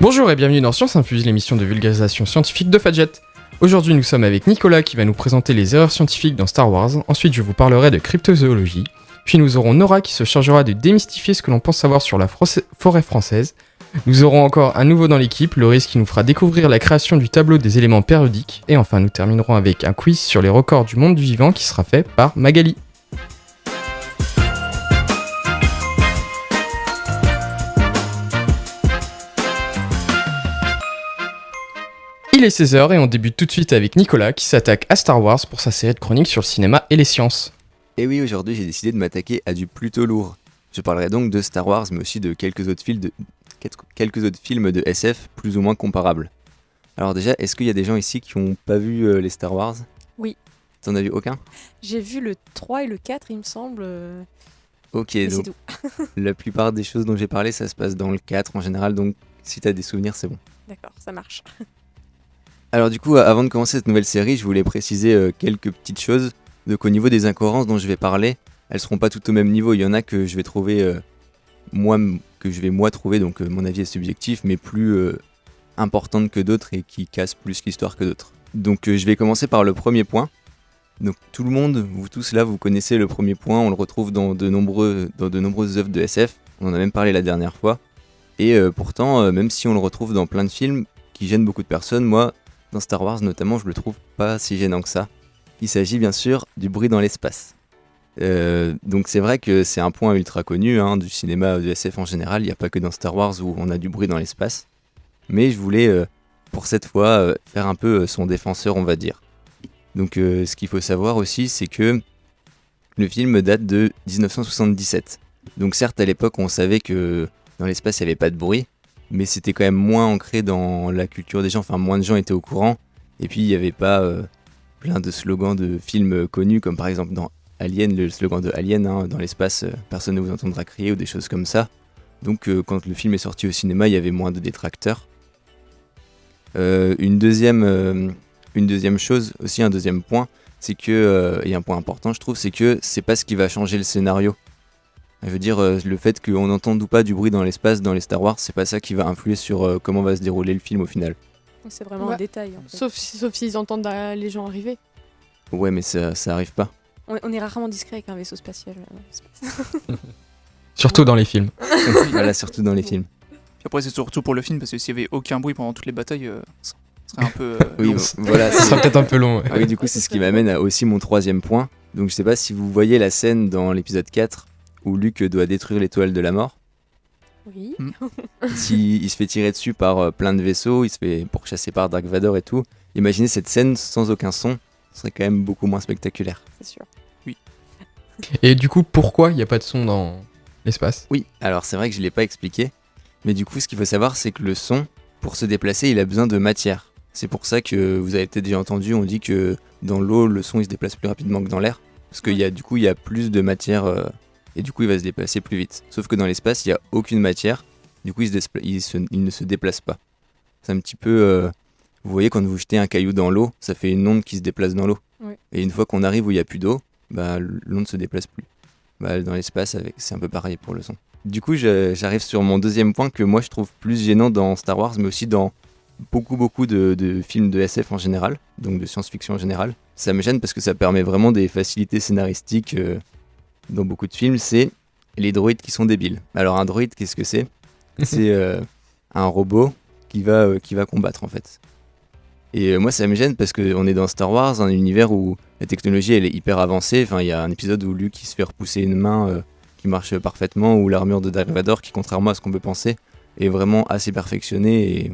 Bonjour et bienvenue dans Science Infuse, l'émission de vulgarisation scientifique de Fadjet. Aujourd'hui nous sommes avec Nicolas qui va nous présenter les erreurs scientifiques dans Star Wars, ensuite je vous parlerai de cryptozoologie, puis nous aurons Nora qui se chargera de démystifier ce que l'on pense savoir sur la forêt française. Nous aurons encore un nouveau dans l'équipe, Loris qui nous fera découvrir la création du tableau des éléments périodiques, et enfin nous terminerons avec un quiz sur les records du monde du vivant qui sera fait par Magali. Il est 16h et on débute tout de suite avec Nicolas qui s'attaque à Star Wars pour sa série de chroniques sur le cinéma et les sciences. Et oui, aujourd'hui j'ai décidé de m'attaquer à du plutôt lourd. Je parlerai donc de Star Wars mais aussi de quelques autres films de SF plus ou moins comparables. Alors déjà, est-ce qu'il y a des gens ici qui n'ont pas vu les Star Wars ? Oui. T'en as vu aucun ? J'ai vu le 3 et le 4, il me semble. Ok, Mais donc c'est tout. la plupart des choses dont j'ai parlé, ça se passe dans le 4 en général, donc si t'as des souvenirs, c'est bon. D'accord, ça marche. Alors du coup, avant de commencer cette nouvelle série, je voulais préciser quelques petites choses. Donc au niveau des incohérences dont je vais parler, elles seront pas toutes au même niveau. Il y en a que je vais trouver moi trouver, donc mon avis est subjectif, mais plus importantes que d'autres et qui cassent plus l'histoire que d'autres. Donc je vais commencer par le premier point. Donc tout le monde, vous tous là, vous connaissez le premier point. On le retrouve dans de nombreuses œuvres de SF. On en a même parlé la dernière fois. Et pourtant, même si on le retrouve dans plein de films qui gênent beaucoup de personnes, moi, dans Star Wars notamment, je le trouve pas si gênant que ça. Il s'agit bien sûr du bruit dans l'espace. Donc c'est vrai que c'est un point ultra connu du cinéma de SF en général, il n'y a pas que dans Star Wars où on a du bruit dans l'espace. Mais je voulais pour cette fois faire un peu son défenseur on va dire. Donc ce qu'il faut savoir aussi c'est que le film date de 1977. Donc certes à l'époque on savait que dans l'espace il n'y avait pas de bruit, mais c'était quand même moins ancré dans la culture des gens, enfin moins de gens étaient au courant, et puis il n'y avait pas plein de slogans de films connus, comme par exemple dans Alien, le slogan de Alien, dans l'espace, personne ne vous entendra crier, ou des choses comme ça. Donc quand le film est sorti au cinéma, il y avait moins de détracteurs. Une deuxième chose, aussi un deuxième point, c'est que, et un point important je trouve, c'est que c'est pas ce qui va changer le scénario. Je veux dire, le fait qu'on n'entende ou pas du bruit dans l'espace, dans les Star Wars, c'est pas ça qui va influer sur comment va se dérouler le film au final. C'est vraiment un détail. En fait. Sauf s'ils entendent les gens arriver. Ouais, mais ça arrive pas. On est rarement discret avec un vaisseau spatial. Surtout dans les films. Voilà, surtout dans les films. Puis après, c'est surtout pour le film, parce que s'il y avait aucun bruit pendant toutes les batailles, ça serait un peu. Oui, long. voilà. Ça sera peut-être un peu long. Ouais. Ah oui, du coup, c'est ce qui m'amène à aussi mon troisième point. Donc, je sais pas si vous voyez la scène dans l'épisode 4 où Luke doit détruire l'étoile de la mort. Oui. Il se fait tirer dessus par plein de vaisseaux, il se fait pourchasser par Dark Vador et tout. Imaginez cette scène sans aucun son, ce serait quand même beaucoup moins spectaculaire. C'est sûr. Et du coup, pourquoi il n'y a pas de son dans l'espace ? Oui, alors c'est vrai que je ne l'ai pas expliqué, mais du coup, ce qu'il faut savoir, c'est que le son, pour se déplacer, il a besoin de matière. C'est pour ça que vous avez peut-être déjà entendu, on dit que dans l'eau, le son il se déplace plus rapidement que dans l'air, parce qu'il y a plus de matière. Et du coup il va se déplacer plus vite. Sauf que dans l'espace il n'y a aucune matière, du coup il ne se déplace pas. C'est un petit peu, vous voyez quand vous jetez un caillou dans l'eau, ça fait une onde qui se déplace dans l'eau. Oui. Et une fois qu'on arrive où il n'y a plus d'eau, l'onde ne se déplace plus. Dans l'espace c'est un peu pareil pour le son. Du coup j'arrive sur mon deuxième point que moi je trouve plus gênant dans Star Wars, mais aussi dans beaucoup de films de SF en général, donc de science-fiction en général. Ça me gêne parce que ça permet vraiment des facilités scénaristiques dans beaucoup de films, c'est les droïdes qui sont débiles. Alors un droïde, qu'est-ce que c'est ? C'est un robot qui va combattre en fait. Et moi ça me gêne parce qu'on est dans Star Wars, un univers où la technologie elle est hyper avancée. Enfin il y a un épisode où Luke il se fait repousser une main qui marche parfaitement, ou l'armure de Dark Vador qui, contrairement à ce qu'on peut penser, est vraiment assez perfectionnée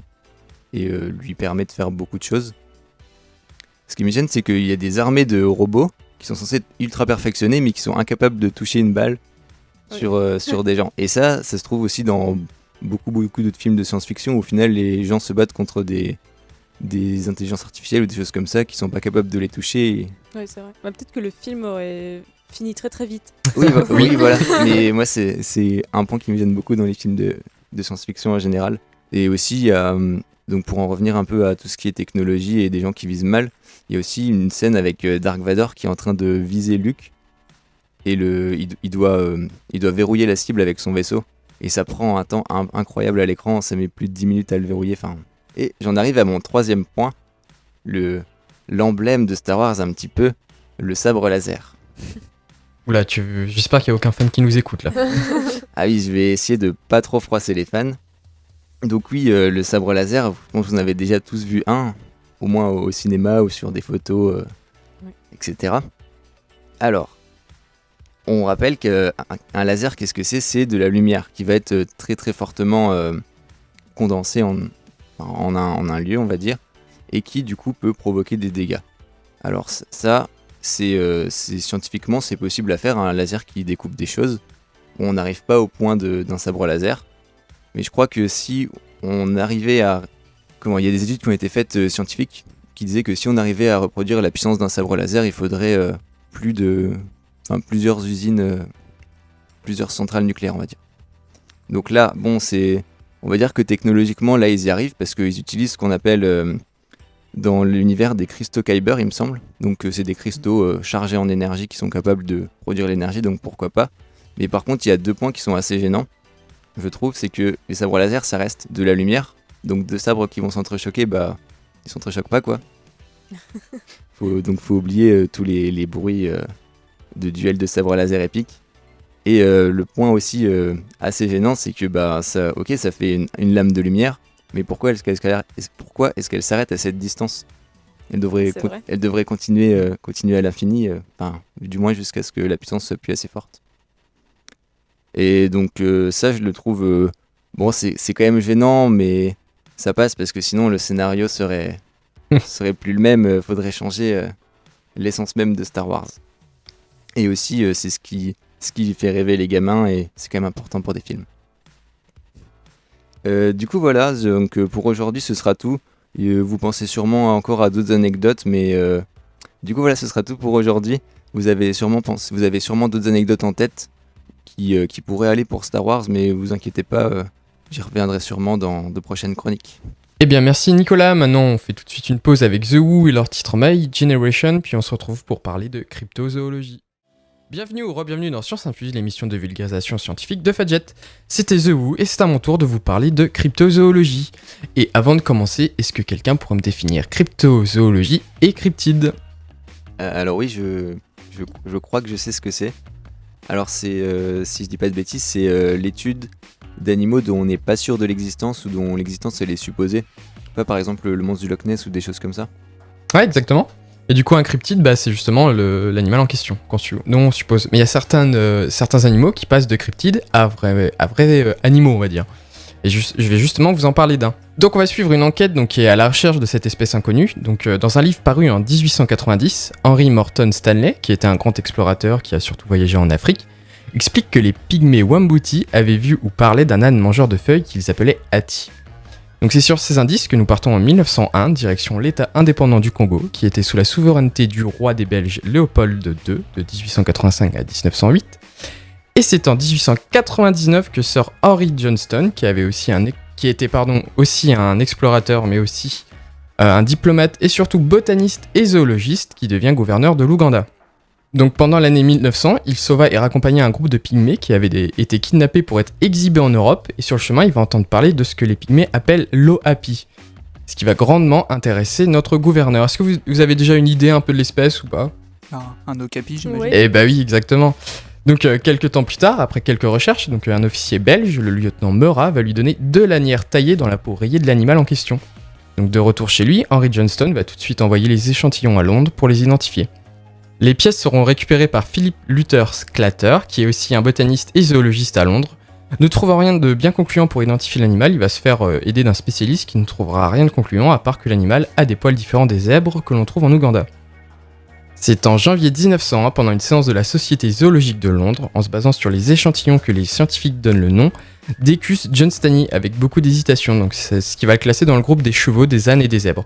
et lui permet de faire beaucoup de choses. Ce qui me gêne, c'est qu'il y a des armées de robots qui sont censés être ultra perfectionnés mais qui sont incapables de toucher une balle sur des gens. Et ça se trouve aussi dans beaucoup d'autres films de science-fiction où au final les gens se battent contre des intelligences artificielles ou des choses comme ça qui sont pas capables de les toucher. Oui, c'est vrai. Peut-être que le film aurait fini très très vite. Oui, voilà. Mais moi c'est un point qui me gêne beaucoup dans les films de science-fiction en général. Et aussi il y a, donc pour en revenir un peu à tout ce qui est technologie et des gens qui visent mal, il y a aussi une scène avec Dark Vador qui est en train de viser Luke et il doit verrouiller la cible avec son vaisseau. et ça prend un temps incroyable à l'écran, ça met plus de 10 minutes à le verrouiller. Et j'en arrive à mon troisième point, l'emblème de Star Wars un petit peu, le sabre laser. Oula, j'espère qu'il n'y a aucun fan qui nous écoute là. Ah oui, je vais essayer de pas trop froisser les fans. Donc oui, le sabre laser, je pense que vous en avez déjà tous vu un, au moins au cinéma ou sur des photos, etc. Alors, on rappelle qu'un laser, qu'est-ce que c'est ? C'est de la lumière qui va être très très fortement condensée en un lieu, on va dire, et qui du coup peut provoquer des dégâts. Alors ça, c'est scientifiquement c'est possible à faire, un laser qui découpe des choses. On n'arrive pas au point d'un sabre laser, mais je crois que si on arrivait à... il y a des études qui ont été faites scientifiques qui disaient que si on arrivait à reproduire la puissance d'un sabre laser, il faudrait plusieurs usines, plusieurs centrales nucléaires, on va dire. Donc là, on va dire que technologiquement, là, ils y arrivent parce qu'ils utilisent ce qu'on appelle dans l'univers des cristaux Kyber, il me semble. Donc c'est des cristaux chargés en énergie qui sont capables de produire l'énergie, donc pourquoi pas. Mais par contre, il y a 2 points qui sont assez gênants, je trouve, c'est que les sabres laser, ça reste de la lumière. Donc 2 sabres qui vont s'entrechoquer, ils s'entrechoquent pas, quoi. Faut oublier tous les bruits de duel de sabres laser épiques. Et le point aussi assez gênant, c'est que ça fait une lame de lumière, mais pourquoi est-ce qu'elle s'arrête à cette distance ? Elle devrait continuer à l'infini, du moins jusqu'à ce que la puissance soit plus assez forte. Et donc ça, je le trouve... c'est quand même gênant, mais ça passe parce que sinon le scénario serait plus le même, faudrait changer l'essence même de Star Wars. Et aussi, c'est ce qui fait rêver les gamins, et c'est quand même important pour des films. Du coup, voilà, donc pour aujourd'hui, ce sera tout. Vous pensez sûrement encore à d'autres anecdotes, mais du coup, voilà, ce sera tout pour aujourd'hui. Vous avez sûrement d'autres anecdotes en tête qui pourraient aller pour Star Wars, mais vous inquiétez pas, j'y reviendrai sûrement dans de prochaines chroniques. Eh bien, merci Nicolas. Maintenant, on fait tout de suite une pause avec The Who et leur titre My Generation, puis on se retrouve pour parler de cryptozoologie. Bienvenue ou re-bienvenue dans Science Infuse, l'émission de vulgarisation scientifique de Fadjet. C'était The Who et c'est à mon tour de vous parler de cryptozoologie. Et avant de commencer, est-ce que quelqu'un pourrait me définir cryptozoologie et cryptide ? Alors oui, je crois que je sais ce que c'est. Alors c'est, si je dis pas de bêtises, c'est l'étude d'animaux dont on n'est pas sûr de l'existence ou dont l'existence elle est supposée. Pas par exemple le monstre du Loch Ness ou des choses comme ça. Ouais, exactement. Et du coup, un cryptide, c'est justement l'animal en question, dont on suppose. Mais il y a certains animaux qui passent de cryptides à vrais animaux, on va dire. Et je vais justement vous en parler d'un. Donc on va suivre une enquête qui est à la recherche de cette espèce inconnue. Donc dans un livre paru en 1890, Henry Morton Stanley, qui était un grand explorateur qui a surtout voyagé en Afrique, explique que les pygmées Wambuti avaient vu ou parlé d'un âne mangeur de feuilles qu'ils appelaient Hati. Donc c'est sur ces indices que nous partons en 1901, direction l'État indépendant du Congo, qui était sous la souveraineté du roi des Belges Léopold II, de 1885 à 1908. Et c'est en 1899 que Sir Henry Johnston, qui était aussi un explorateur, mais aussi un diplomate et surtout botaniste et zoologiste, qui devient gouverneur de l'Ouganda. Donc pendant l'année 1900, il sauva et raccompagna un groupe de pygmées qui avaient été kidnappés pour être exhibés en Europe, et sur le chemin, il va entendre parler de ce que les pygmées appellent l'oapi, ce qui va grandement intéresser notre gouverneur. Est-ce que vous avez déjà une idée un peu de l'espèce ou pas ? Un okapi, j'imagine. Oui. Eh bah oui, exactement. Donc quelques temps plus tard, après quelques recherches, un officier belge, le lieutenant Meurat, va lui donner 2 lanières taillées dans la peau rayée de l'animal en question. Donc de retour chez lui, Henry Johnston va tout de suite envoyer les échantillons à Londres pour les identifier. Les pièces seront récupérées par Philip Luther Sclater, qui est aussi un botaniste et zoologiste à Londres. Ne trouvant rien de bien concluant pour identifier l'animal, il va se faire aider d'un spécialiste qui ne trouvera rien de concluant à part que l'animal a des poils différents des zèbres que l'on trouve en Ouganda. C'est en janvier 1901, pendant une séance de la Société zoologique de Londres, en se basant sur les échantillons que les scientifiques donnent le nom, d'Ecus johnstoni, avec beaucoup d'hésitation, donc c'est ce qui va le classer dans le groupe des chevaux, des ânes et des zèbres.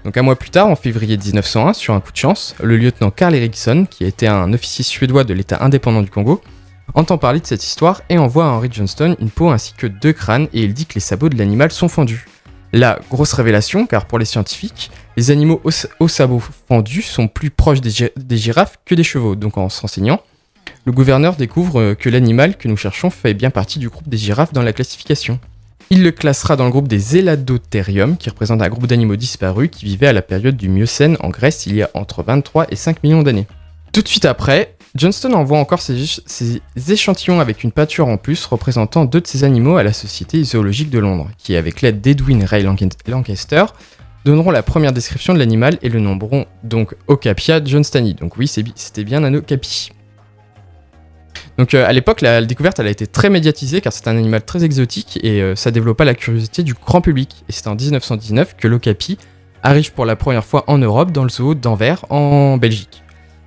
Donc un mois plus tard, en février 1901, sur un coup de chance, le lieutenant Carl Eriksson, qui était un officier suédois de l'État indépendant du Congo, entend parler de cette histoire et envoie à Henry Johnston une peau ainsi que 2 crânes, et il dit que les sabots de l'animal sont fendus. Là, grosse révélation, car pour les scientifiques, les animaux aux sabots fendus sont plus proches des girafes que des chevaux. Donc en se renseignant, Le gouverneur découvre que l'animal que nous cherchons fait bien partie du groupe des girafes dans la classification. Il le classera dans le groupe des Eladotherium, qui représente un groupe d'animaux disparus qui vivaient à la période du Miocène en Grèce il y a entre 23 et 5 millions d'années. Tout de suite après, Johnston envoie encore ses échantillons avec une peinture en plus représentant 2 de ces animaux à la Société zoologique de Londres, qui avec l'aide d'Edwin Ray Lancaster, donneront la première description de l'animal et le nommeront donc Okapia johnstoni. Donc oui, c'était bien un okapi. Donc à l'époque, la découverte elle a été très médiatisée car c'est un animal très exotique et ça développa la curiosité du grand public. Et c'est en 1919 que l'okapi arrive pour la première fois en Europe dans le zoo d'Anvers en Belgique.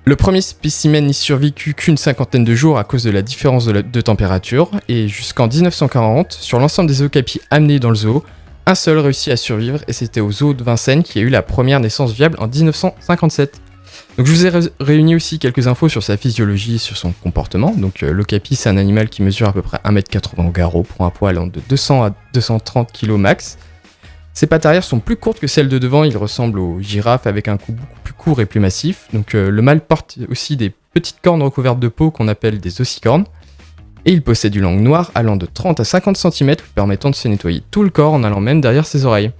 Le premier spécimen n'y survécut qu'une cinquantaine de jours à cause de la différence de température et jusqu'en 1940, sur l'ensemble des okapis amenés dans le zoo, un seul réussit à survivre et c'était au zoo de Vincennes qui a eu la première naissance viable en 1957. Donc je vous ai réuni aussi quelques infos sur sa physiologie et sur son comportement. Donc l'okapi c'est un animal qui mesure à peu près 1m80 au garrot pour un poids allant de 200 à 230 kg max. Ses pattes arrière sont plus courtes que celles de devant, il ressemble aux girafes avec un cou beaucoup plus court et plus massif. Donc le mâle porte aussi des petites cornes recouvertes de peau qu'on appelle des ossicornes. Et il possède une langue noire allant de 30 à 50 cm lui permettant de se nettoyer tout le corps en allant même derrière ses oreilles.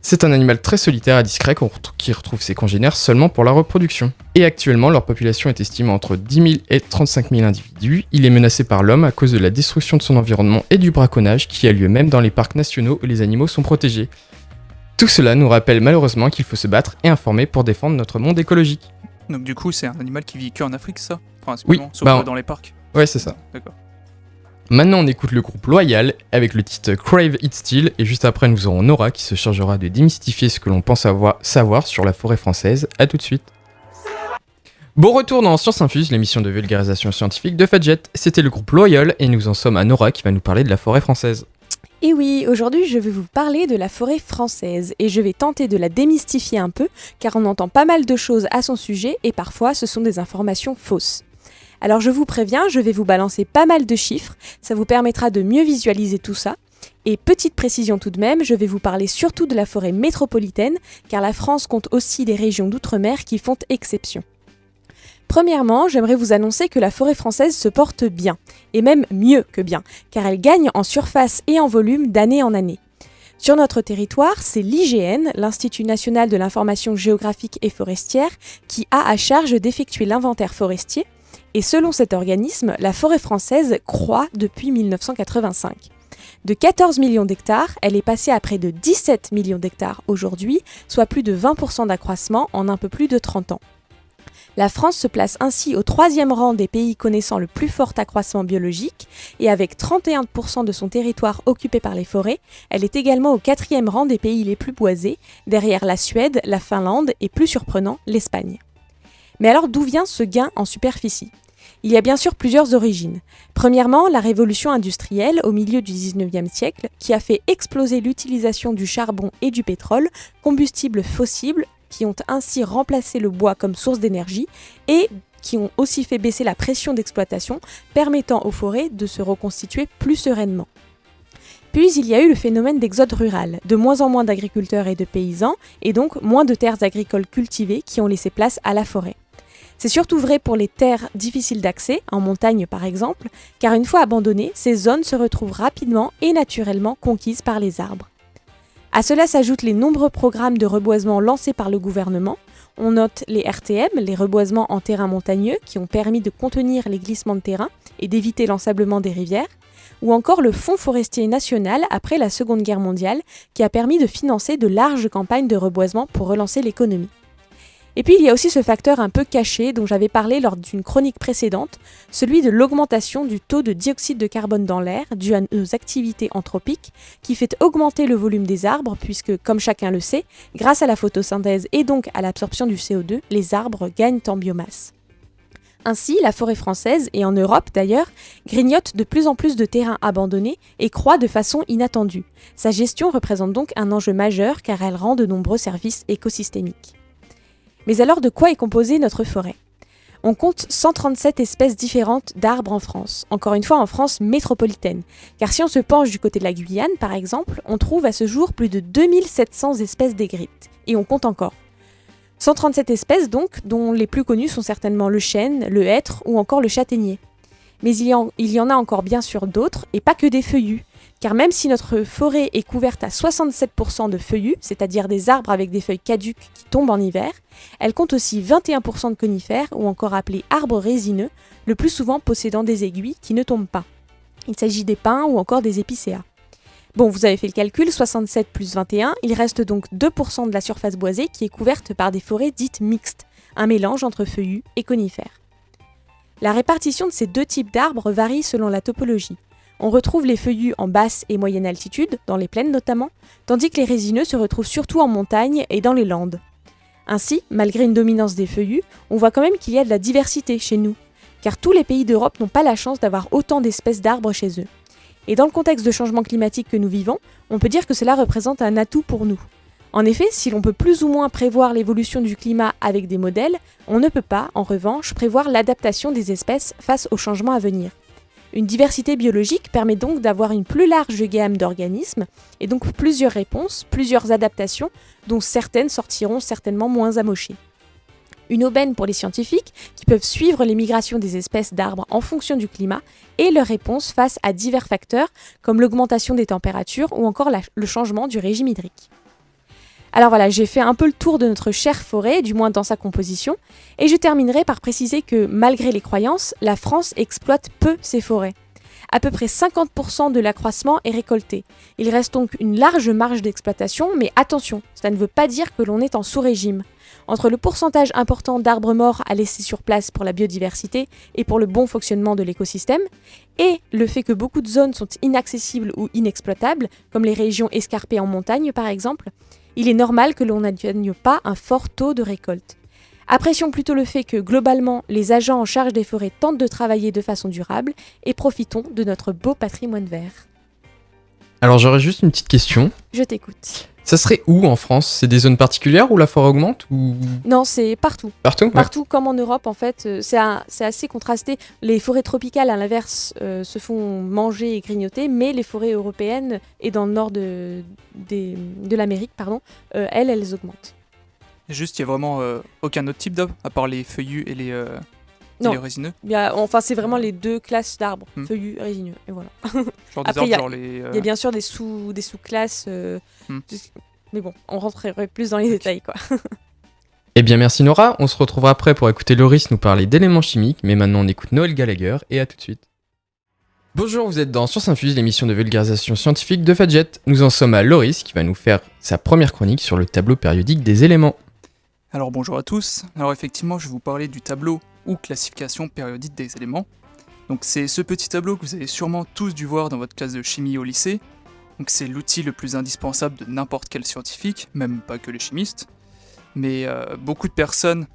C'est un animal très solitaire et discret qui retrouve ses congénères seulement pour la reproduction. Et actuellement, leur population est estimée entre 10 000 et 35 000 individus. Il est menacé par l'homme à cause de la destruction de son environnement et du braconnage qui a lieu même dans les parcs nationaux où les animaux sont protégés. Tout cela nous rappelle malheureusement qu'il faut se battre et informer pour défendre notre monde écologique. Donc du coup, c'est un animal qui vit qu'en Afrique, ça? Enfin, Oui, sauf dans les parcs. Ouais, c'est ça. D'accord. Maintenant, on écoute le groupe Loyal avec le titre Crave It Still et juste après, nous aurons Nora qui se chargera de démystifier ce que l'on pense savoir sur la forêt française. A tout de suite. Bon retour dans Science Infuse, l'émission de vulgarisation scientifique de Fadjet. C'était le groupe Loyal et nous en sommes à Nora qui va nous parler de la forêt française. Et oui, aujourd'hui je vais vous parler de la forêt française et je vais tenter de la démystifier un peu car on entend pas mal de choses à son sujet et parfois ce sont des informations fausses. Alors je vous préviens, je vais vous balancer pas mal de chiffres, ça vous permettra de mieux visualiser tout ça. Et petite précision tout de même, je vais vous parler surtout de la forêt métropolitaine, car la France compte aussi des régions d'outre-mer qui font exception. Premièrement, j'aimerais vous annoncer que la forêt française se porte bien, et même mieux que bien, car elle gagne en surface et en volume d'année en année. Sur notre territoire, c'est l'IGN, l'Institut national de l'information géographique et forestière, qui a à charge d'effectuer l'inventaire forestier. Et selon cet organisme, la forêt française croît depuis 1985. De 14 millions d'hectares, elle est passée à près de 17 millions d'hectares aujourd'hui, soit plus de 20% d'accroissement en un peu plus de 30 ans. La France se place ainsi au 3e rang des pays connaissant le plus fort accroissement biologique, et avec 31% de son territoire occupé par les forêts, elle est également au 4e rang des pays les plus boisés, derrière la Suède, la Finlande et plus surprenant, l'Espagne. Mais alors d'où vient ce gain en superficie ? Il y a bien sûr plusieurs origines. Premièrement, la révolution industrielle au milieu du 19e siècle qui a fait exploser l'utilisation du charbon et du pétrole, combustibles fossiles qui ont ainsi remplacé le bois comme source d'énergie et qui ont aussi fait baisser la pression d'exploitation, permettant aux forêts de se reconstituer plus sereinement. Puis il y a eu le phénomène d'exode rural, de moins en moins d'agriculteurs et de paysans, et donc moins de terres agricoles cultivées qui ont laissé place à la forêt. C'est surtout vrai pour les terres difficiles d'accès, en montagne par exemple, car une fois abandonnées, ces zones se retrouvent rapidement et naturellement conquises par les arbres. À cela s'ajoutent les nombreux programmes de reboisement lancés par le gouvernement. On note les RTM, les reboisements en terrain montagneux, qui ont permis de contenir les glissements de terrain et d'éviter l'ensablement des rivières, ou encore le Fonds forestier national après la Seconde Guerre mondiale, qui a permis de financer de larges campagnes de reboisement pour relancer l'économie. Et puis il y a aussi ce facteur un peu caché dont j'avais parlé lors d'une chronique précédente, celui de l'augmentation du taux de dioxyde de carbone dans l'air dû à nos activités anthropiques, qui fait augmenter le volume des arbres puisque, comme chacun le sait, grâce à la photosynthèse et donc à l'absorption du CO2, les arbres gagnent en biomasse. Ainsi, la forêt française, et en Europe d'ailleurs, grignote de plus en plus de terrains abandonnés et croît de façon inattendue. Sa gestion représente donc un enjeu majeur car elle rend de nombreux services écosystémiques. Mais alors de quoi est composée notre forêt ? On compte 137 espèces différentes d'arbres en France, encore une fois en France métropolitaine, car si on se penche du côté de la Guyane par exemple, on trouve à ce jour plus de 2700 espèces décrites, et on compte encore. 137 espèces donc, dont les plus connues sont certainement le chêne, le hêtre ou encore le châtaignier. Mais il y en a encore bien sûr d'autres, et pas que des feuillus, car même si notre forêt est couverte à 67% de feuillus, c'est-à-dire des arbres avec des feuilles caduques qui tombent en hiver, elle compte aussi 21% de conifères, ou encore appelés arbres résineux, le plus souvent possédant des aiguilles qui ne tombent pas. Il s'agit des pins ou encore des épicéas. Bon, vous avez fait le calcul, 67 plus 21, il reste donc 2% de la surface boisée qui est couverte par des forêts dites mixtes, un mélange entre feuillus et conifères. La répartition de ces deux types d'arbres varie selon la topologie. On retrouve les feuillus en basse et moyenne altitude, dans les plaines notamment, tandis que les résineux se retrouvent surtout en montagne et dans les landes. Ainsi, malgré une dominance des feuillus, on voit quand même qu'il y a de la diversité chez nous, car tous les pays d'Europe n'ont pas la chance d'avoir autant d'espèces d'arbres chez eux. Et dans le contexte de changement climatique que nous vivons, on peut dire que cela représente un atout pour nous. En effet, si l'on peut plus ou moins prévoir l'évolution du climat avec des modèles, on ne peut pas, en revanche, prévoir l'adaptation des espèces face aux changements à venir. Une diversité biologique permet donc d'avoir une plus large gamme d'organismes, et donc plusieurs réponses, plusieurs adaptations, dont certaines sortiront certainement moins amochées. Une aubaine pour les scientifiques qui peuvent suivre les migrations des espèces d'arbres en fonction du climat et leurs réponses face à divers facteurs comme l'augmentation des températures ou encore le changement du régime hydrique. Alors voilà, j'ai fait un peu le tour de notre chère forêt, du moins dans sa composition, et je terminerai par préciser que malgré les croyances, la France exploite peu ses forêts. À peu près 50% de l'accroissement est récolté. Il reste donc une large marge d'exploitation, mais attention, cela ne veut pas dire que l'on est en sous-régime. Entre le pourcentage important d'arbres morts à laisser sur place pour la biodiversité et pour le bon fonctionnement de l'écosystème, et le fait que beaucoup de zones sont inaccessibles ou inexploitables, comme les régions escarpées en montagne par exemple, il est normal que l'on n'atteigne pas un fort taux de récolte. Apprécions plutôt le fait que, globalement, les agents en charge des forêts tentent de travailler de façon durable et profitons de notre beau patrimoine vert. Alors j'aurais juste une petite question. Je t'écoute. Ça serait où en France? C'est des zones particulières où la forêt augmente ou Non, c'est partout. partout? Ouais. Partout, comme en Europe, en fait, c'est assez contrasté. Les forêts tropicales, à l'inverse, se font manger et grignoter, mais les forêts européennes et dans le nord de l'Amérique, elles augmentent. Et juste, il n'y a vraiment aucun autre type d'arbres, à part les feuillus et les Non. résineux. C'est vraiment les deux classes d'arbres, feuillus, résineux, et voilà. Genre des Après, il y a- arbres, genre les... Il y a bien sûr des sous-classes, mais bon, on rentrerait plus dans les détails, quoi. Eh bien merci Nora, on se retrouvera après pour écouter Loris nous parler d'éléments chimiques, mais maintenant on écoute Noël Gallagher et à tout de suite. Bonjour, vous êtes dans Science Infuse, l'émission de vulgarisation scientifique de Fadjet. Nous en sommes à Loris qui va nous faire sa première chronique sur le tableau périodique des éléments. Alors bonjour à tous. Alors effectivement, je vais vous parler du tableau ou classification périodique des éléments. Donc c'est ce petit tableau que vous avez sûrement tous dû voir dans votre classe de chimie au lycée. Donc c'est l'outil le plus indispensable de n'importe quel scientifique, même pas que les chimistes. Mais beaucoup de personnes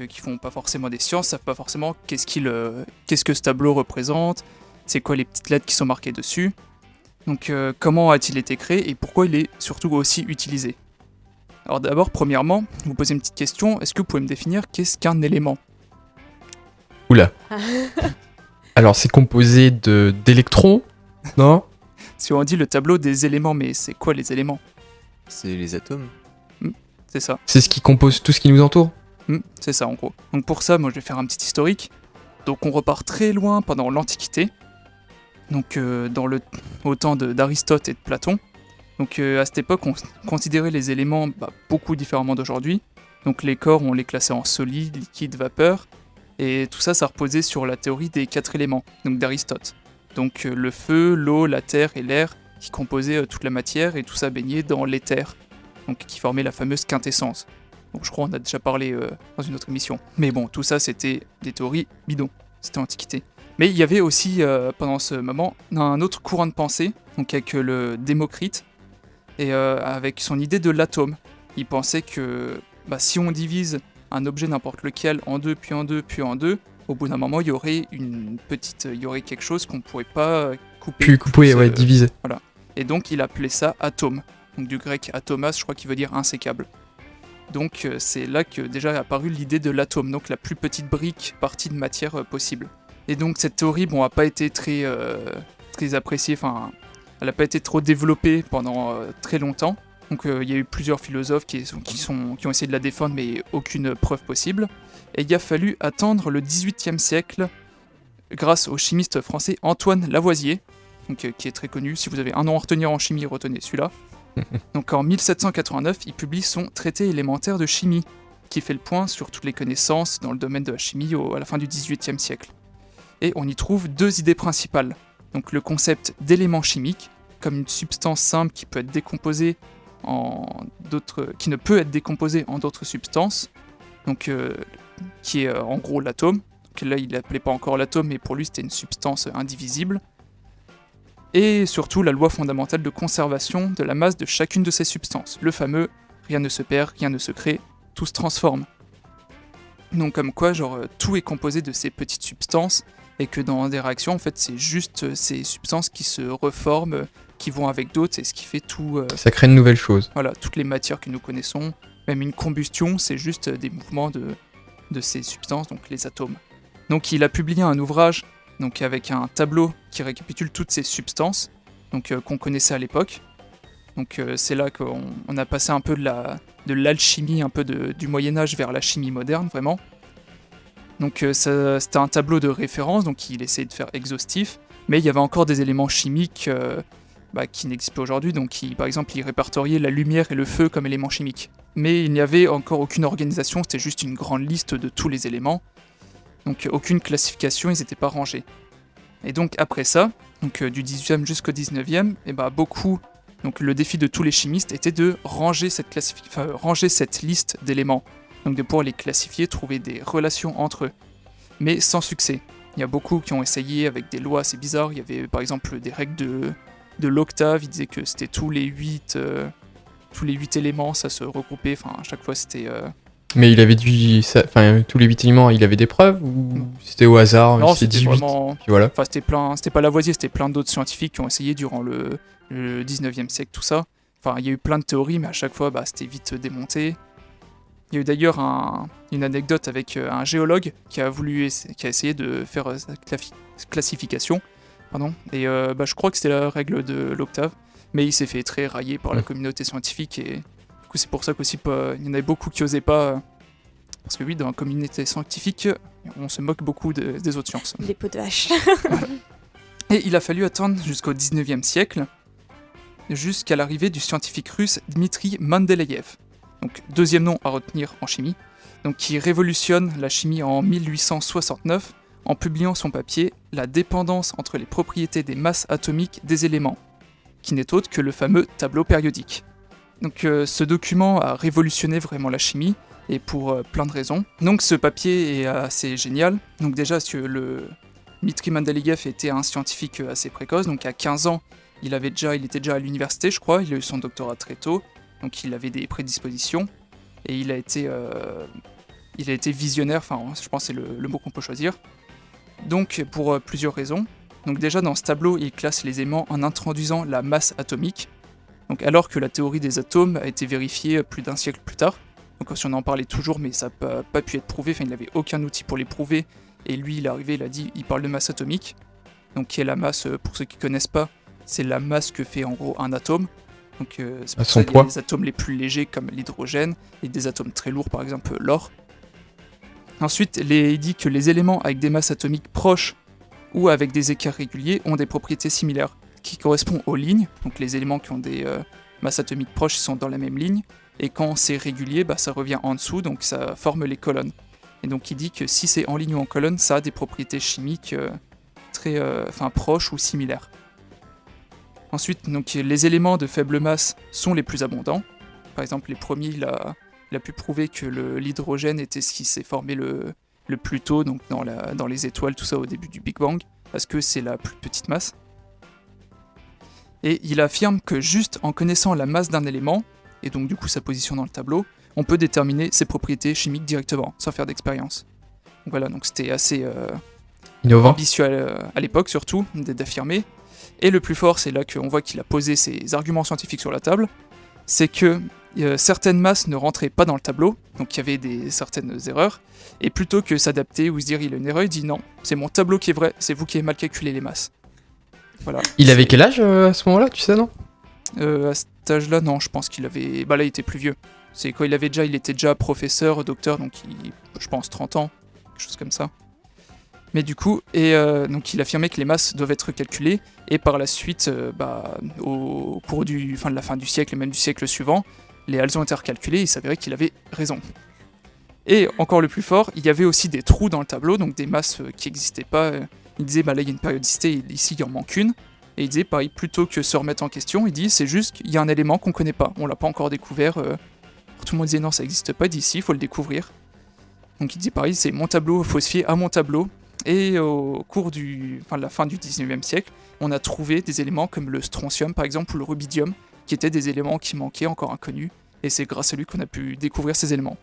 qui font pas forcément des sciences savent pas forcément qu'est-ce que ce tableau représente, c'est quoi les petites lettres qui sont marquées dessus. Donc comment a-t-il été créé et pourquoi il est surtout aussi utilisé. Alors d'abord, premièrement, vous posez une petite question, est-ce que vous pouvez me définir qu'est-ce qu'un élément? Oula. Alors c'est composé d'électrons, non? Si on dit le tableau des éléments, mais c'est quoi les éléments? C'est les atomes. C'est ça. C'est ce qui compose tout ce qui nous entoure. C'est ça en gros. Donc pour ça, moi je vais faire un petit historique. Donc on repart très loin pendant l'Antiquité. Donc au temps d'Aristote et de Platon. Donc à cette époque, on considérait les éléments beaucoup différemment d'aujourd'hui. Donc les corps, on les classait en solide, liquide, vapeur. Et tout ça, ça reposait sur la théorie des 4 éléments, donc d'Aristote. Donc le feu, l'eau, la terre et l'air qui composaient toute la matière et tout ça baignait dans l'éther, donc qui formait la fameuse quintessence. Donc je crois qu'on a déjà parlé dans une autre émission. Mais bon, tout ça c'était des théories bidons, c'était l'Antiquité. Mais il y avait aussi pendant ce moment un autre courant de pensée, donc avec le Démocrite, et avec son idée de l'atome. Il pensait que si on divise un objet n'importe lequel en deux, puis en deux, puis en deux, au bout d'un moment, il y aurait quelque chose qu'on ne pourrait pas couper. Puis couper, diviser. Voilà. Et donc, il appelait ça atome. Donc, du grec atomas, je crois qu'il veut dire insécable. Donc, c'est là que déjà est apparue l'idée de l'atome, donc la plus petite brique partie de matière possible. Et donc, cette théorie, n'a pas été très appréciée, elle n'a pas été trop développée pendant très longtemps. Donc il y a eu plusieurs philosophes qui ont essayé de la défendre, mais aucune preuve possible. Et il a fallu attendre le XVIIIe siècle grâce au chimiste français Antoine Lavoisier, donc, qui est très connu. Si vous avez un nom à retenir en chimie, retenez celui-là. Donc en 1789, il publie son traité élémentaire de chimie, qui fait le point sur toutes les connaissances dans le domaine de la chimie à la fin du XVIIIe siècle. Et on y trouve deux idées principales. Donc le concept d'élément chimique, comme une substance simple qui peut être décomposée qui ne peut être décomposée en d'autres substances, donc qui est en gros l'atome. Donc là, il l'appelait pas encore l'atome, mais pour lui, c'était une substance indivisible. Et surtout, la loi fondamentale de conservation de la masse de chacune de ces substances. Le fameux « rien ne se perd, rien ne se crée, tout se transforme ». Donc comme quoi, tout est composé de ces petites substances, et que dans des réactions, en fait, c'est juste ces substances qui se reforment, qui vont avec d'autres, c'est ce qui fait tout... Ça crée une nouvelle chose. Voilà, toutes les matières que nous connaissons, même une combustion, c'est juste des mouvements de ces substances, donc les atomes. Donc il a publié un ouvrage donc, avec un tableau qui récapitule toutes ces substances donc, qu'on connaissait à l'époque. Donc c'est là qu'on a passé un peu de l'alchimie, un peu du Moyen-Âge vers la chimie moderne, vraiment. Donc c'était un tableau de référence, donc il essayait de faire exhaustif, mais il y avait encore des éléments chimiques qui n'existent pas aujourd'hui, donc par exemple il répertoriait la lumière et le feu comme éléments chimiques. Mais il n'y avait encore aucune organisation, c'était juste une grande liste de tous les éléments, donc aucune classification, ils n'étaient pas rangés. Et donc après ça, donc, du 18e jusqu'au 19e, donc le défi de tous les chimistes était de ranger cette liste d'éléments, donc de pouvoir les classifier, trouver des relations entre eux, mais sans succès. Il y a beaucoup qui ont essayé avec des lois assez bizarres, il y avait par exemple des règles de l'octave, ils disaient que c'était tous les 8 éléments, ça se regroupait, enfin à chaque fois c'était... Mais il avait tous les 8 éléments, il avait des preuves ou c'était au hasard? Non, c'était 18 vraiment... Puis voilà. Enfin c'était pas Lavoisier, c'était plein d'autres scientifiques qui ont essayé durant le 19e siècle, tout ça. Enfin il y a eu plein de théories, mais à chaque fois c'était vite démonté. Il y a eu d'ailleurs une anecdote avec un géologue qui a essayé de faire classification, et je crois que c'était la règle de l'octave, mais il s'est fait très railler par la communauté scientifique, et du coup c'est pour ça qu'aussi il y en avait beaucoup qui osaient pas, parce que oui, dans la communauté scientifique, on se moque beaucoup des autres sciences. Les pots de hache. Et il a fallu attendre jusqu'au 19e siècle, jusqu'à l'arrivée du scientifique russe Dmitri Mendeleïev. Donc deuxième nom à retenir en chimie, donc qui révolutionne la chimie en 1869 en publiant son papier « La dépendance entre les propriétés des masses atomiques des éléments », qui n'est autre que le fameux tableau périodique. Donc ce document a révolutionné vraiment la chimie, et pour plein de raisons. Donc ce papier est assez génial, donc déjà parce que le Dmitri Mendeleïev était un scientifique assez précoce, donc à 15 ans, il était déjà à l'université je crois, il a eu son doctorat très tôt, donc il avait des prédispositions, et il a été visionnaire, enfin je pense que c'est le mot qu'on peut choisir. Donc pour plusieurs raisons. Donc déjà dans ce tableau, il classe les éléments en introduisant la masse atomique, donc alors que la théorie des atomes a été vérifiée plus d'un siècle plus tard. Donc si on en parlait toujours, mais ça n'a pas pu être prouvé, enfin il n'avait aucun outil pour les prouver, et lui il est arrivé, il parle de masse atomique, donc qui est la masse, pour ceux qui ne connaissent pas, c'est la masse que fait en gros un atome. Donc c'est pour ça qu'il y a des atomes les plus légers comme l'hydrogène et des atomes très lourds par exemple l'or. Ensuite il dit que les éléments avec des masses atomiques proches ou avec des écarts réguliers ont des propriétés similaires qui correspondent aux lignes. Donc les éléments qui ont des masses atomiques proches sont dans la même ligne, et quand c'est régulier ça revient en dessous, donc ça forme les colonnes. Et donc il dit que si c'est en ligne ou en colonne, ça a des propriétés chimiques très proches ou similaires. Ensuite, donc, les éléments de faible masse sont les plus abondants. Par exemple, les premiers, il a pu prouver que l'hydrogène était ce qui s'est formé le plus tôt, donc dans les étoiles, tout ça au début du Big Bang, parce que c'est la plus petite masse. Et il affirme que juste en connaissant la masse d'un élément, et donc du coup sa position dans le tableau, on peut déterminer ses propriétés chimiques directement, sans faire d'expérience. Donc voilà, donc c'était assez innovant, ambitieux à l'époque surtout, d'affirmer. Et le plus fort, c'est là qu'on voit qu'il a posé ses arguments scientifiques sur la table, c'est que certaines masses ne rentraient pas dans le tableau, donc il y avait certaines erreurs, et plutôt que s'adapter ou se dire il a une erreur, il dit non, c'est mon tableau qui est vrai, c'est vous qui avez mal calculé les masses. Voilà. Il avait quel âge à ce moment-là, tu sais, non? cet âge-là, non, je pense qu'il avait... Bah là, il était plus vieux. C'est quand il était déjà professeur, docteur, donc je pense 30 ans, quelque chose comme ça. Mais du coup, donc il affirmait que les masses doivent être calculées, et par la suite, au cours de la fin du siècle, et même du siècle suivant, elles ont été recalculées, et il s'avérait qu'il avait raison. Et encore le plus fort, il y avait aussi des trous dans le tableau, donc des masses qui n'existaient pas. Il disait, là il y a une périodicité, et ici il en manque une. Et il disait, pareil, plutôt que se remettre en question, il dit, c'est juste qu'il y a un élément qu'on connaît pas, on l'a pas encore découvert. Tout le monde disait, non, ça n'existe pas, il dit, si, il faut le découvrir. Donc il dit, pareil, c'est mon tableau, il faut se fier à mon tableau. Et au cours de la fin du 19e siècle, on a trouvé des éléments comme le strontium, par exemple, ou le rubidium, qui étaient des éléments qui manquaient, encore inconnus. Et c'est grâce à lui qu'on a pu découvrir ces éléments.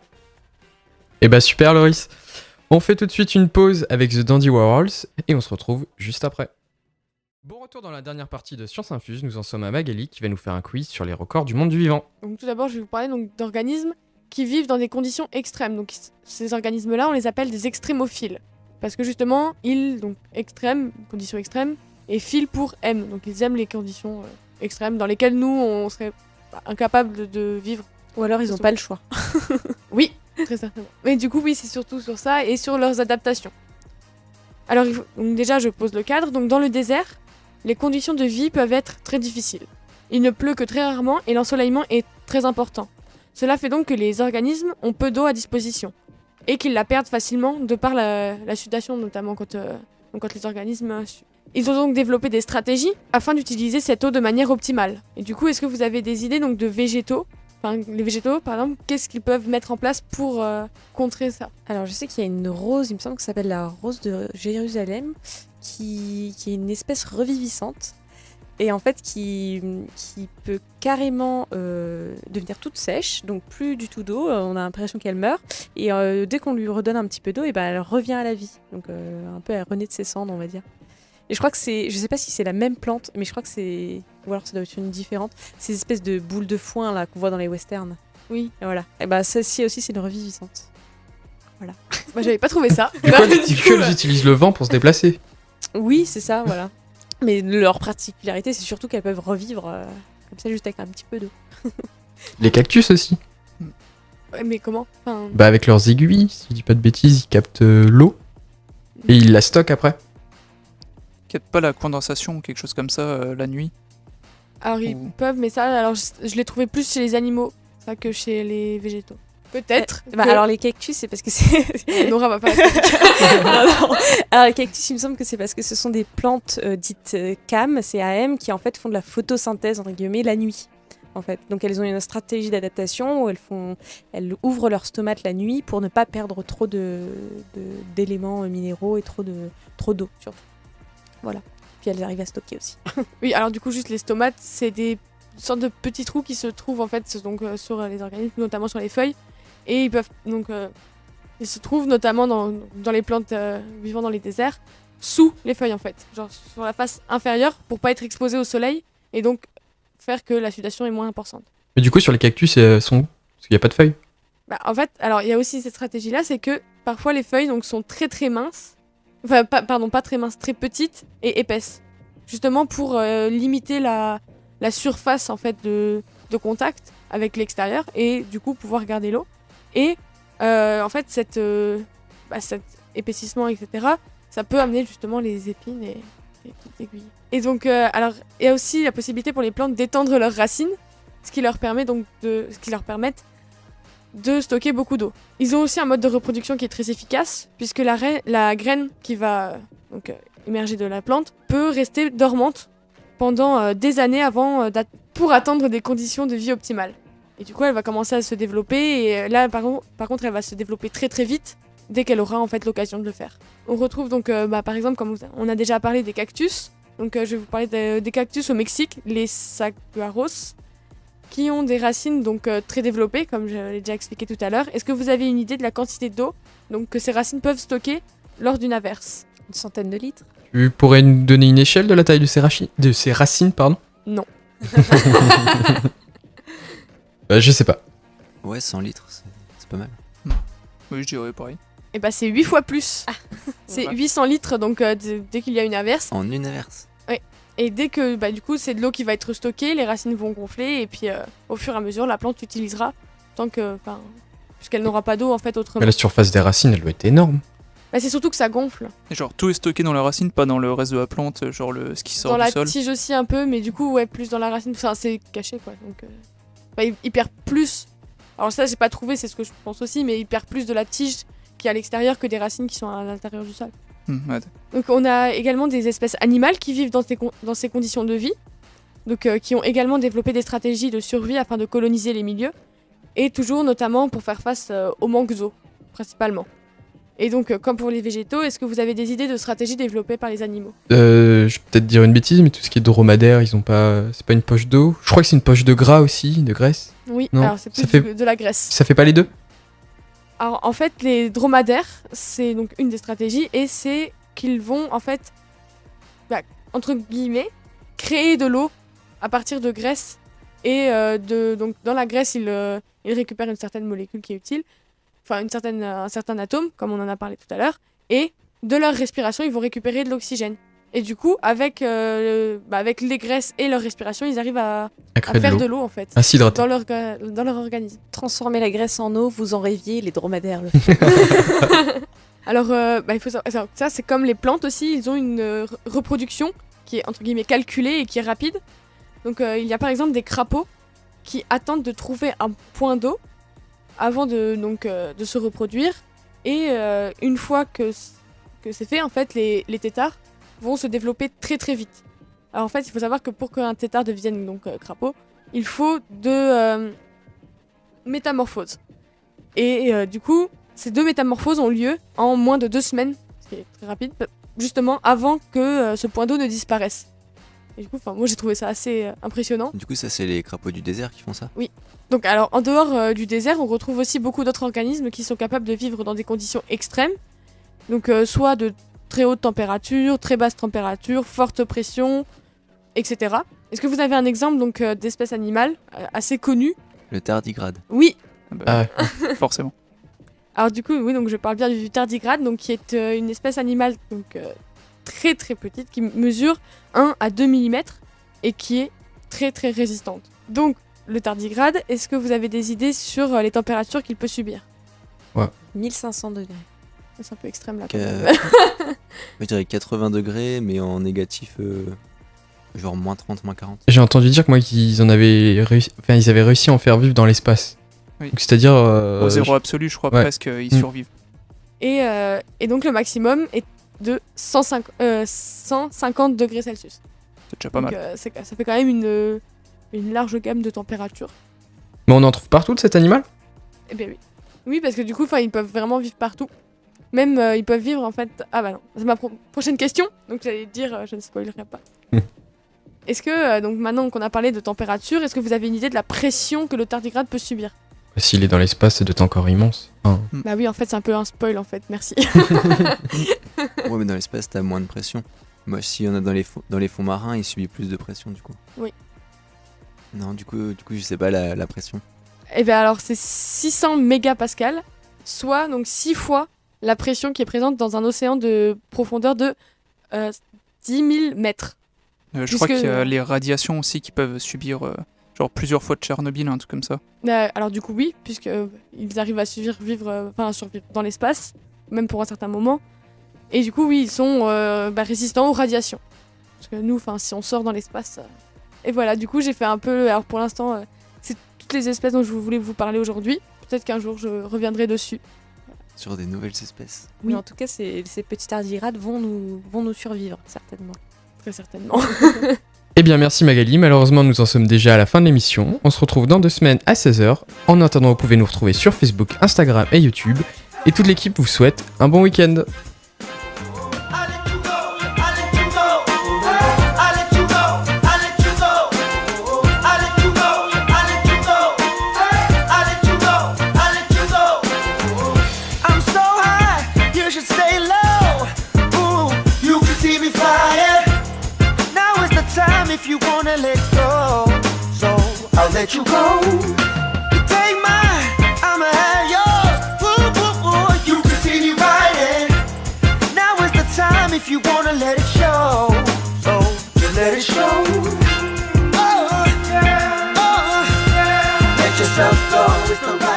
Eh bah super Loris. On fait tout de suite une pause avec The Dandy Warhols et on se retrouve juste après. Bon retour dans la dernière partie de Science Infuse, nous en sommes à Magali qui va nous faire un quiz sur les records du monde du vivant. Donc tout d'abord, je vais vous parler donc, d'organismes qui vivent dans des conditions extrêmes. Donc ces organismes-là, on les appelle des extrémophiles. Parce que justement, donc extrêmes, conditions extrêmes, et phile pour aiment. Donc ils aiment les conditions extrêmes dans lesquelles nous, on serait incapables de vivre. Ou alors ils n'ont pas le choix. Oui, très certainement. Mais du coup, oui, c'est surtout sur ça et sur leurs adaptations. Alors donc déjà, je pose le cadre. Donc dans le désert, les conditions de vie peuvent être très difficiles. Il ne pleut que très rarement et l'ensoleillement est très important. Cela fait donc que les organismes ont peu d'eau à disposition et qu'ils la perdent facilement de par la sudation, notamment quand les organismes... Ils ont donc développé des stratégies afin d'utiliser cette eau de manière optimale. Et du coup, est-ce que vous avez des idées donc, de végétaux ? Enfin, les végétaux, par exemple, qu'est-ce qu'ils peuvent mettre en place pour contrer ça ? Alors, je sais qu'il y a une rose, il me semble que ça s'appelle la rose de Jérusalem, qui est une espèce reviviscente et en fait qui peut carrément devenir toute sèche, donc plus du tout d'eau, on a l'impression qu'elle meurt, et dès qu'on lui redonne un petit peu d'eau, et elle revient à la vie, donc un peu elle renaît de ses cendres, on va dire. Et je crois que je sais pas si c'est la même plante, mais je crois que c'est, ou alors ça doit être une différente, ces espèces de boules de foin là qu'on voit dans les westerns. Oui. Et voilà. Et celle-ci aussi c'est une reviviscente. Voilà. Moi j'avais pas trouvé ça. Du coup, elles utilisent le vent pour se déplacer. Oui, c'est ça, voilà. Mais leur particularité, c'est surtout qu'elles peuvent revivre comme ça, juste avec un petit peu d'eau. Les cactus aussi. Ouais, mais comment ? Enfin... Avec leurs aiguilles, si je dis pas de bêtises, ils captent l'eau et ils la stockent après. Qu'il n'y a pas la condensation ou quelque chose comme ça la nuit. Alors ils peuvent, mais ça, alors je l'ai trouvé plus chez les animaux, ça que chez les végétaux. Peut-être. Alors les cactus, c'est parce que c'est... Nora va pas. non. Alors les cactus, il me semble que c'est parce que ce sont des plantes dites CAM, CAM, qui en fait font de la photosynthèse entre guillemets la nuit. En fait. Donc elles ont une stratégie d'adaptation où elles ouvrent leur stomate la nuit pour ne pas perdre trop d'éléments minéraux et trop d'eau surtout. Voilà. Puis elles arrivent à stocker aussi. Oui, alors du coup juste les stomates, c'est des sortes de petits trous qui se trouvent en fait donc, sur les organismes, notamment sur les feuilles. Et ils peuvent donc ils se trouvent notamment dans les plantes vivant dans les déserts, sous les feuilles en fait, genre sur la face inférieure pour pas être exposés au soleil et donc faire que la sudation est moins importante. Mais du coup sur les cactus, elles sont où ? Parce qu'il n'y a pas de feuilles. En fait, alors il y a aussi cette stratégie là, c'est que parfois les feuilles donc sont très très minces, enfin pas très minces, très petites et épaisses, justement pour limiter la surface en fait de contact avec l'extérieur et du coup pouvoir garder l'eau. Et en fait, cet épaississement, etc., ça peut amener justement les épines et les petites aiguilles. Et donc, alors, il y a aussi la possibilité pour les plantes d'étendre leurs racines, ce qui leur permet de stocker beaucoup d'eau. Ils ont aussi un mode de reproduction qui est très efficace, puisque la graine qui va donc, émerger de la plante peut rester dormante pendant des années pour attendre des conditions de vie optimales. Et du coup, elle va commencer à se développer, et là, par contre, elle va se développer très très vite, dès qu'elle aura en fait l'occasion de le faire. On retrouve donc, par exemple, comme on a déjà parlé des cactus, donc je vais vous parler des cactus au Mexique, les saguaros, qui ont des racines donc très développées, comme je l'ai déjà expliqué tout à l'heure. Est-ce que vous avez une idée de la quantité d'eau donc, que ces racines peuvent stocker lors d'une averse ? Une centaine de litres. Tu pourrais nous donner une échelle de la taille de ces racines, pardon ? Non. Je sais pas. Ouais, 100 litres, c'est pas mal. Oui, je dirais pareil. Et c'est 8 fois plus. C'est Ouais. 800 litres donc dès qu'il y a une averse. En une averse. Et dès que du coup c'est de l'eau qui va être stockée, les racines vont gonfler et puis au fur et à mesure la plante utilisera tant que, puisqu'elle n'aura pas d'eau en fait autrement. Mais la surface des racines, elle doit être énorme. C'est surtout que ça gonfle. Et genre tout est stocké dans la racine, pas dans le reste de la plante, genre ce qui sort Dans du la sol. tige aussi un peu, mais du coup plus dans la racine, enfin, c'est caché quoi. Donc il perd plus. Alors ça j'ai pas trouvé, c'est ce que je pense aussi, mais il perd plus de la tige qui est à l'extérieur que des racines qui sont à l'intérieur du sol. Ouais. Donc on a également des espèces animales qui vivent dans ces conditions de vie, donc qui ont également développé des stratégies de survie afin de coloniser les milieux, et toujours notamment pour faire face au manque d'eau, principalement. Et donc comme pour les végétaux, est-ce que vous avez des idées de stratégies développées par les animaux ? Je vais peut-être dire une bêtise, mais tout ce qui est dromadaire, ils ont pas. C'est pas une poche d'eau. Je crois que c'est une poche de gras aussi, de graisse. Oui, Non, alors c'est ça plus fait- de la graisse. Ça fait pas les deux ? Alors en fait, les dromadaires, c'est donc une des stratégies, et c'est qu'ils vont en fait, entre guillemets, créer de l'eau à partir de graisse, et donc dans la graisse, ils récupèrent une certaine molécule qui est utile, enfin un certain atome, comme on en a parlé tout à l'heure, et de leur respiration, ils vont récupérer de l'oxygène. Et du coup, avec les graisses et leur respiration, ils arrivent à créer faire de de l'eau. l'eau en fait, À s'hydrater. dans leur organisme. Transformer la graisse en eau, vous en rêviez, les dromadaires le Alors, il faut savoir, ça c'est comme les plantes aussi, ils ont une reproduction qui est entre guillemets calculée et qui est rapide. Donc il y a par exemple des crapauds qui attendent de trouver un point d'eau avant de se reproduire. Et une fois que c'est fait, en fait, les têtards vont se développer très très vite. Alors en fait, il faut savoir que pour qu'un tétard devienne donc crapaud, il faut deux métamorphoses. Et du coup, ces deux métamorphoses ont lieu en moins de 2 semaines, ce qui est très rapide, justement avant que ce point d'eau ne disparaisse. Et du coup, moi j'ai trouvé ça assez impressionnant. Du coup, ça, c'est les crapauds du désert qui font ça. Donc alors, en dehors du désert, on retrouve aussi beaucoup d'autres organismes qui sont capables de vivre dans des conditions extrêmes. Donc soit de très haute température, très basse température, forte pression, etc. Est-ce que vous avez un exemple donc d'espèce animale assez connue ? Le tardigrade. Oui. Ah, Forcément. Alors du coup, oui, donc je parle bien du tardigrade, donc qui est une espèce animale donc très très petite, qui mesure 1 à 2 mm et qui est très très résistante. Donc le tardigrade, est-ce que vous avez des idées sur les températures qu'il peut subir ? 1500 degrés. C'est un peu extrême là. Que- quand même. Je dirais 80 degrés, mais en négatif, genre moins 30, moins 40. j'ai entendu dire que moi qu'ils avaient réussi à en faire vivre dans l'espace. Oui. Donc, c'est-à-dire. Au zéro absolu, je crois ouais. presque, ils Mm. survivent. Et donc le maximum est de 150 degrés Celsius. C'est déjà pas Donc, mal. ça fait quand même une large gamme de températures. Mais on en trouve partout de cet animal ? Eh bien oui. Oui, parce que du coup, ils peuvent vraiment vivre partout. Même, ils peuvent vivre en fait... Ah bah non, c'est ma prochaine question. Donc j'allais dire, je ne spoilerai pas. Est-ce que, donc maintenant qu'on a parlé de température, est-ce que vous avez une idée de la pression que le tardigrade peut subir ? S'il est dans l'espace, ça doit être encore immense. Enfin, Bah oui, en fait, c'est un peu un spoil en fait, merci. Ouais, mais dans l'espace, t'as moins de pression. Moi, s'il y en a dans les fonds marins, il subit plus de pression, du coup. Oui. Non, du coup, je sais pas la pression. Eh bien alors, c'est 600 mégapascales, soit donc 6 fois la pression qui est présente dans un océan de profondeur de 10 000 mètres. Je crois puisque- qu'il y a les radiations aussi qui peuvent subir genre plusieurs fois de Tchernobyl, un truc comme ça. Alors du coup oui, puisque ils arrivent à survivre dans l'espace, même pour un certain moment. Et du coup oui, ils sont résistants aux radiations. Parce que nous, si on sort dans l'espace... Et voilà, du coup j'ai fait un peu... Alors pour l'instant, c'est toutes les espèces dont je voulais vous parler aujourd'hui. Peut-être qu'un jour je reviendrai dessus. Sur des nouvelles espèces. Oui. Mais en tout cas, ces petits tardigrades vont nous survivre, certainement. Très certainement. Eh bien, merci Magali. Malheureusement, nous en sommes déjà à la fin de l'émission. On se retrouve dans 2 semaines à 16h. En attendant, vous pouvez nous retrouver sur Facebook, Instagram et YouTube. Et toute l'équipe vous souhaite un bon week-end. I'm so high, you should stay low. Ooh, you can see me flying. Now is the time if you wanna let go. So I'll let you go. You take mine, I'ma have yours. Ooh, ooh, ooh, you can see me riding. Now is the time if you wanna let it show. So just let it show. yourself go, it's the right